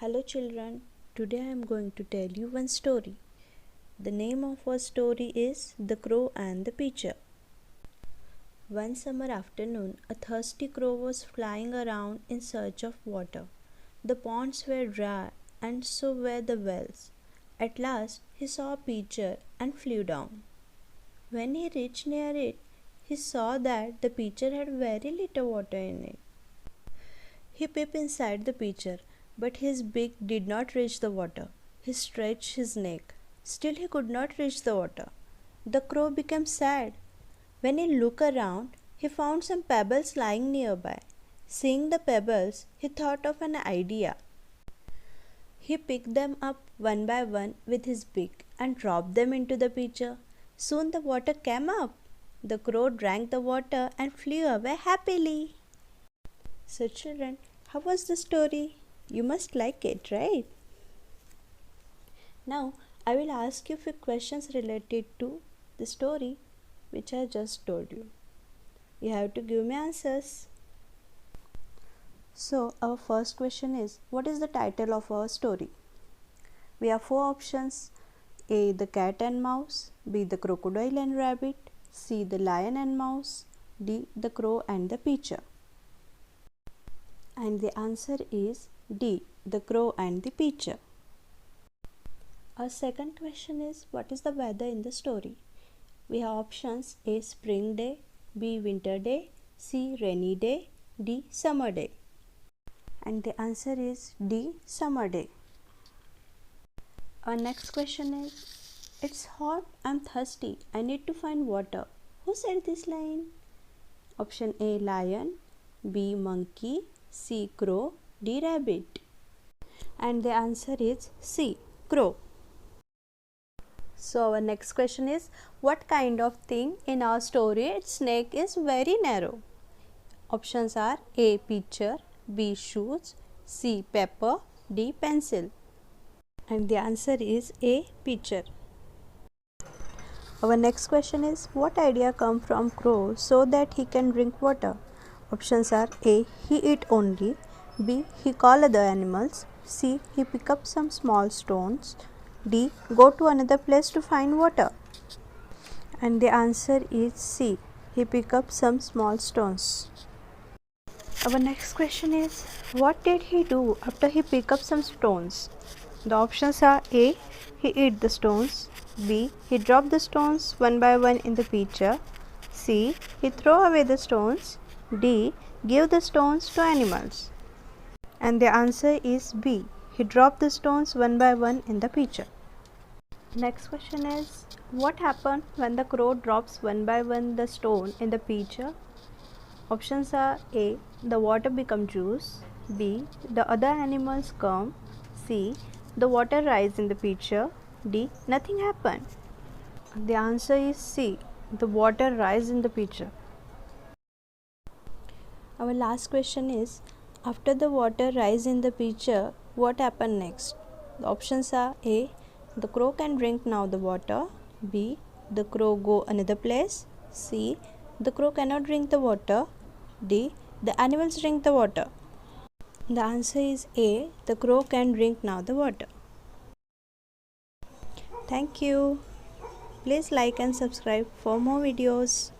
Hello children, today I am going to tell you one story. The name of our story is The Crow and the Pitcher. One summer afternoon, a thirsty crow was flying around in search of water. The ponds were dry and so were the wells. At last, he saw a pitcher and flew down. When he reached near it, he saw that the pitcher had very little water in it. He peeped inside the pitcher, but his beak did not reach the water. He stretched his neck. Still he could not reach the water. The crow became sad. When he looked around, he found some pebbles lying nearby. Seeing the pebbles, he thought of an idea. He picked them up one by one with his beak and dropped them into the pitcher. Soon the water came up. The crow drank the water and flew away happily. So children, how was the story? You must like it, right? Now, I will ask you a few questions related to the story which I just told you. You have to give me answers. So, our first question is, what is the title of our story? We have four options. A. The cat and mouse. B. The crocodile and rabbit. C. The lion and mouse. D. The crow and the pitcher. And the answer is D. The crow and the pitcher. Our second question is, what is the weather in the story? We have options A. Spring day, B. Winter day, C. Rainy day, D. Summer day. And the answer is D. Summer day. Our next question is, it's hot, I'm thirsty, I need to find water. Who said this line? Option A. Lion, B. Monkey, C. Crow, D. Rabbit. And the answer is C. Crow. So our next question is, what kind of thing in our story its snake is very narrow? Options are A. Pitcher, B. Shoes, C. Pepper, D. Pencil. And the answer is A. Pitcher. Our next question is, what idea come from crow so that he can drink water? Options are A. He eat only, B. He call other animals, C. He pick up some small stones, D. Go to another place to find water. And the answer is C. He pick up some small stones. Our next question is, what did he do after he pick up some stones? The options are A. He eat the stones, B. He drop the stones one by one in the pitcher, C. He throw away the stones, D. Give the stones to animals. And the answer is B. He dropped the stones one by one in the pitcher. Next question is, what happened when the crow drops one by one the stone in the pitcher? Options are A. The water become juice, B. The other animals come, C. The water rise in the pitcher, D. Nothing happened. The answer is C. The water rise in the pitcher. Our last question is, after the water rise in the pitcher, what happened next? The options are A. The crow can drink now the water, B. The crow go another place, C. The crow cannot drink the water, D. The animals drink the water. The answer is A. The crow can drink now the water. Thank you. Please like and subscribe for more videos.